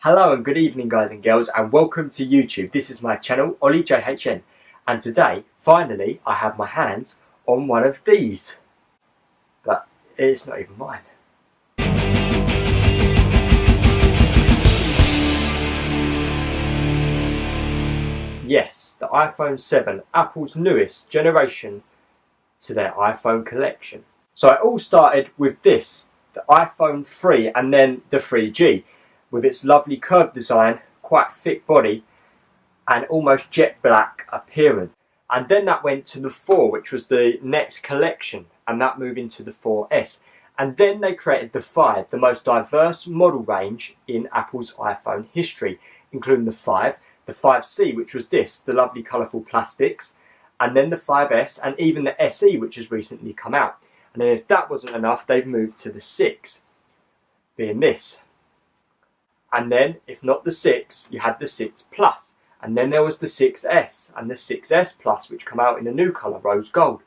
Hello and good evening guys and girls, and welcome to YouTube. This is my channel, Ollie JHN, and today, finally, I have my hands on one of these. But it's not even mine. Yes, the iPhone 7, Apple's newest generation to their iPhone collection. So it all started with this, the iPhone 3 and then the 3G. With its lovely curved design, quite thick body and almost jet black appearance. And then that went to the 4, which was the next collection, and that moved into the 4S. And then they created the 5, the most diverse model range in Apple's iPhone history, including the 5, the 5C, which was this, the lovely colourful plastics, and then the 5S and even the SE, which has recently come out. And then if that wasn't enough, they've moved to the 6, being this. And then, if not the 6, you had the 6 Plus. And then there was the 6S and the 6S Plus, which come out in a new colour, rose gold.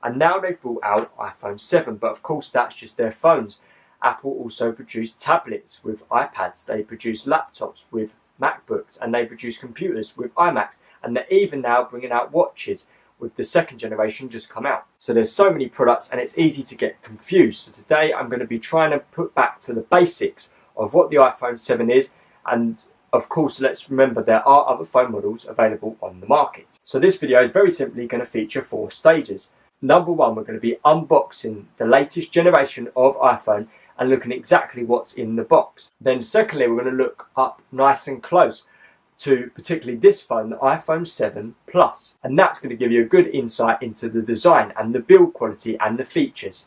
And now they've brought out iPhone 7, but of course that's just their phones. Apple also produced tablets with iPads, they produce laptops with MacBooks, and they produce computers with iMacs. And they're even now bringing out watches with the second generation just come out. So there's so many products and it's easy to get confused. So today I'm going to be trying to put back to the basics of what the iPhone 7 is, and of course let's remember there are other phone models available on the market. So this video is very simply going to feature 4 stages. Number 1, we're going to be unboxing the latest generation of iPhone and looking exactly what's in the box. Then secondly, we're going to look up nice and close to particularly this phone, the iPhone 7 Plus, and that's going to give you a good insight into the design and the build quality and the features.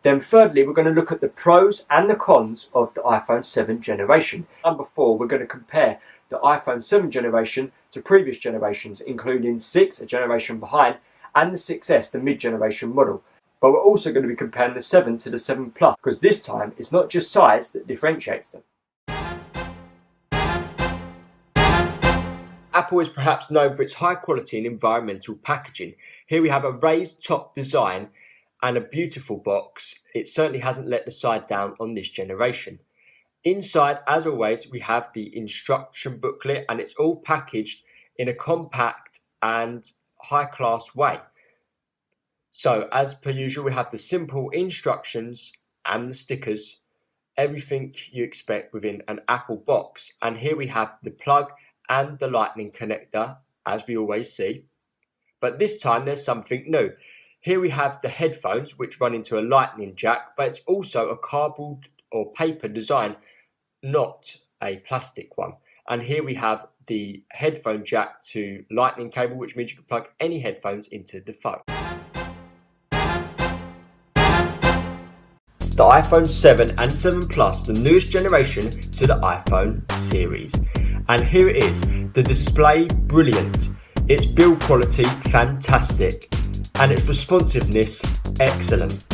Then thirdly, we're going to look at the pros and the cons of the iPhone 7 generation. Number 4, we're going to compare the iPhone 7 generation to previous generations, including 6, a generation behind, and the 6S, the mid-generation model. But we're also going to be comparing the 7 to the 7 Plus, because this time it's not just size that differentiates them. Apple is perhaps known for its high quality and environmental packaging. Here we have a raised top design and a beautiful box. It certainly hasn't let the side down on this generation. Inside, as always, we have the instruction booklet, and it's all packaged in a compact and high-class way. So, as per usual, we have the simple instructions and the stickers, everything you expect within an Apple box. And here we have the plug and the lightning connector, as we always see. But this time there's something new. Here we have the headphones, which run into a lightning jack, but it's also a cardboard or paper design, not a plastic one. And here we have the headphone jack to lightning cable, which means you can plug any headphones into the phone. The iPhone 7 and 7 Plus, the newest generation to the iPhone series. And here it is, the display brilliant, its build quality fantastic, and its responsiveness excellent.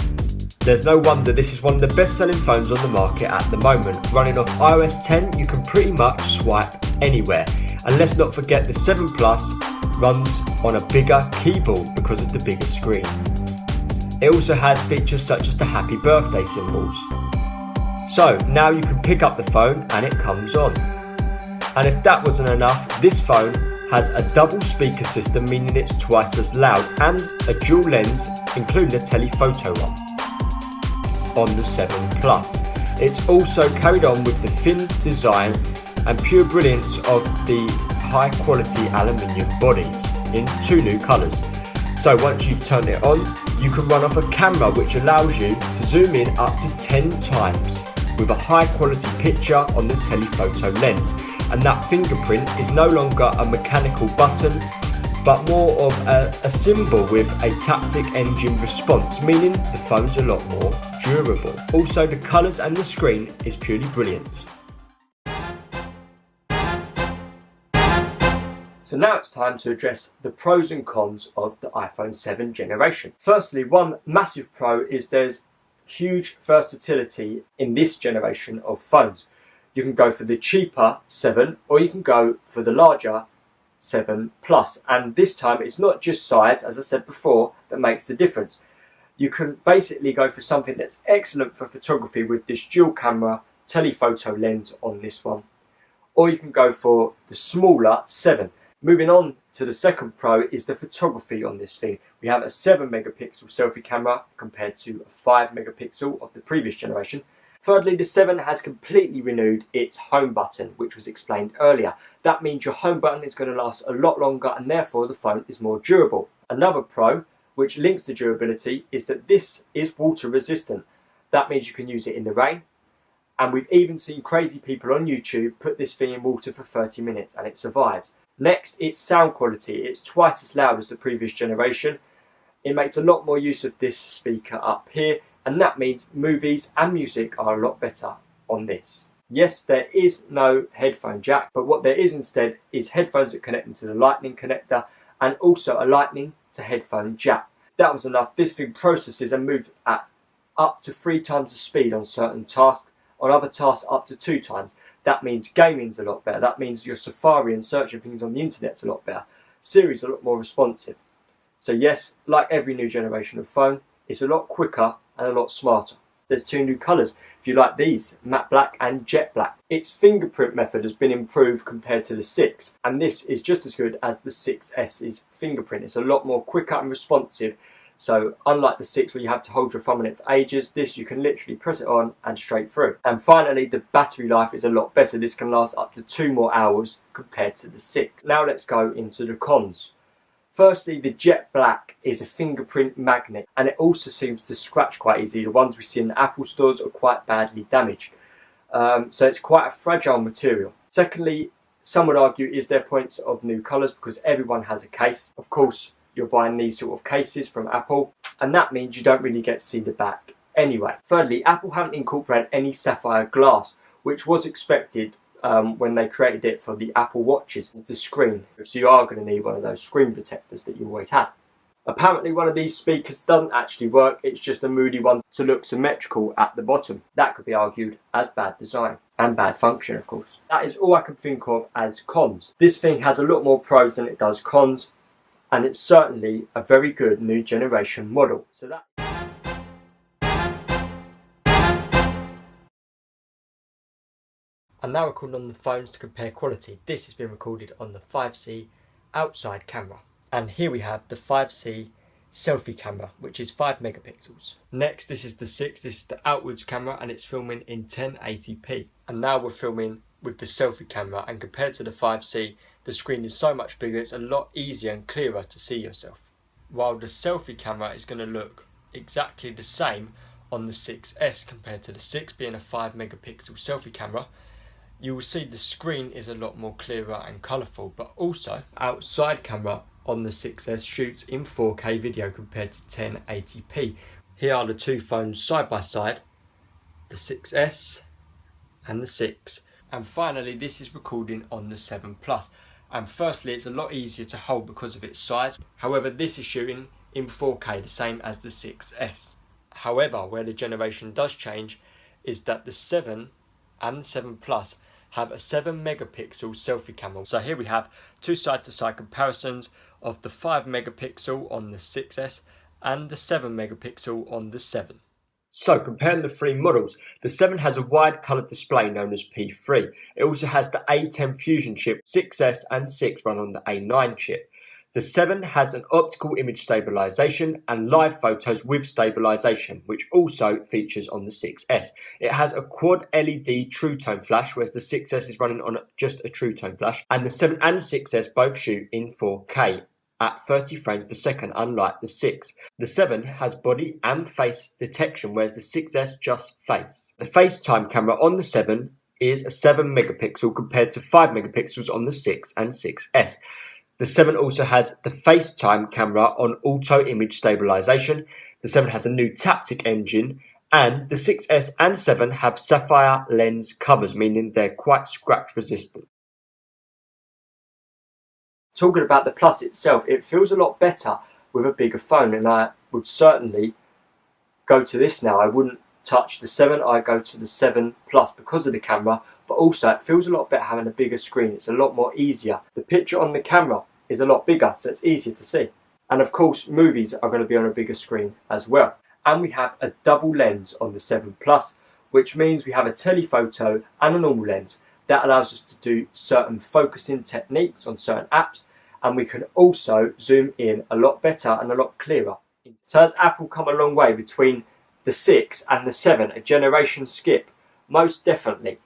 There's no wonder this is one of the best selling phones on the market at the moment. Running off iOS 10, you can pretty much swipe anywhere. And let's not forget the 7 Plus runs on a bigger keyboard because of the bigger screen. It also has features such as the happy birthday symbols. So now you can pick up the phone and it comes on. And if that wasn't enough, this phone has a double speaker system, meaning it's twice as loud, and a dual lens, including a telephoto one, on the 7 Plus. It's also carried on with the thin design and pure brilliance of the high quality aluminium bodies in 2 new colours. So once you've turned it on, you can run off a camera which allows you to zoom in up to 10 times with a high quality picture on the telephoto lens. And that fingerprint is no longer a mechanical button, but more of a symbol with a taptic engine response, meaning the phone's a lot more durable. Also, the colours and the screen is purely brilliant. So now it's time to address the pros and cons of the iPhone 7 generation. Firstly, one massive pro is there's huge versatility in this generation of phones. You can go for the cheaper 7 or you can go for the larger 7 Plus. And this time it's not just size, as I said before, that makes the difference. You can basically go for something that's excellent for photography with this dual camera telephoto lens on this one. or you can go for the smaller 7. Moving on to the second pro is the photography on this thing. We have a 7 megapixel selfie camera compared to a 5 megapixel of the previous generation. Thirdly, the 7 has completely renewed its home button, which was explained earlier. That means your home button is going to last a lot longer and therefore the phone is more durable. Another pro, which links to durability, is that this is water resistant. That means you can use it in the rain. And we've even seen crazy people on YouTube put this thing in water for 30 minutes and it survives. Next, it's sound quality. It's twice as loud as the previous generation. It makes a lot more use of this speaker up here, and that means movies and music are a lot better on this. Yes, there is no headphone jack, but what there is instead is headphones that connect into the lightning connector and also a lightning to headphone jack. If that was enough, this thing processes and moves at up to 3 times the speed on certain tasks, on other tasks up to 2 times. That means gaming's a lot better. That means your Safari and searching things on the internet's a lot better. Siri's a lot more responsive. So yes, like every new generation of phone, it's a lot quicker and a lot smarter. There's 2 new colours if you like these, matte black and jet black. Its fingerprint method has been improved compared to the 6, and this is just as good as the 6S's fingerprint. It's a lot more quicker and responsive. So unlike the 6 where you have to hold your thumb on it for ages, this you can literally press it on and straight through. And finally, the battery life is a lot better. This can last up to 2 more hours compared to the 6. Now let's go into the cons. Firstly, the jet black is a fingerprint magnet and it also seems to scratch quite easily. The ones we see in the Apple stores are quite badly damaged. So it's quite a fragile material. Secondly, some would argue, is there points of new colours because everyone has a case. Of course, you're buying these sort of cases from Apple, and that means you don't really get to see the back anyway. Thirdly, Apple haven't incorporated any sapphire glass, which was expected when they created it for the Apple Watches with the screen. So you are going to need one of those screen protectors that you always had. Apparently one of these speakers doesn't actually work, it's just a moody one to look symmetrical at the bottom. That could be argued as bad design and bad function, of course. That is all I can think of as cons. This thing has a lot more pros than it does cons, and it's certainly a very good new generation model. So that. I'm now recording on the phones to compare quality. This has been recorded on the 5C outside camera. And here we have the 5C selfie camera, which is 5 megapixels. Next, this is the 6, this is the outwards camera, and it's filming in 1080p. And now we're filming with the selfie camera, and compared to the 5C, the screen is so much bigger, it's a lot easier and clearer to see yourself. While the selfie camera is going to look exactly the same on the 6S compared to the 6 being a 5 megapixel selfie camera, you will see the screen is a lot more clearer and colourful, but also outside camera on the 6S shoots in 4K video compared to 1080p. Here are the 2 phones side by side, the 6S and the 6. And finally, this is recording on the 7 Plus. And firstly, it's a lot easier to hold because of its size. However, this is shooting in 4K, the same as the 6S. However, where the generation does change is that the 7 and the 7 Plus have a 7 megapixel selfie camera. So here we have 2 side-to-side comparisons of the 5 megapixel on the 6S and the 7 megapixel on the 7. So comparing the 3 models, the 7 has a wide coloured display known as P3. It also has the A10 Fusion chip. 6S and 6 run on the A9 chip. The 7 has an optical image stabilisation and live photos with stabilisation, which also features on the 6S. It has a quad LED True Tone flash, whereas the 6S is running on just a True Tone flash. And the 7 and 6S both shoot in 4K at 30 frames per second, unlike the 6. The 7 has body and face detection, whereas the 6S just face. The FaceTime camera on the 7 is a 7 megapixel compared to 5 megapixels on the 6 and 6S. The 7 also has the FaceTime camera on auto image stabilisation. The 7 has a new Taptic engine, and the 6S and 7 have sapphire lens covers, meaning they're quite scratch resistant. Talking about the Plus itself, it feels a lot better with a bigger phone, and I would certainly go to this now. I wouldn't touch the 7, I go to the 7 Plus because of the camera, but also it feels a lot better having a bigger screen. It's a lot more easier. The picture on the camera is a lot bigger, so it's easier to see. And of course, movies are going to be on a bigger screen as well. And we have a double lens on the 7 Plus, which means we have a telephoto and a normal lens. That allows us to do certain focusing techniques on certain apps, and we can also zoom in a lot better and a lot clearer. So has Apple come a long way between the 6 and the 7, a generation skip? Most definitely.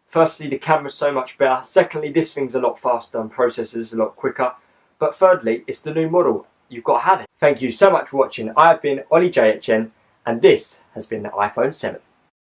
Firstly, the camera's so much better. Secondly, this thing's a lot faster and processor's a lot quicker. But thirdly, it's the new model. You've got to have it. Thank you so much for watching. I have been Ollie JHN, and this has been the iPhone 7.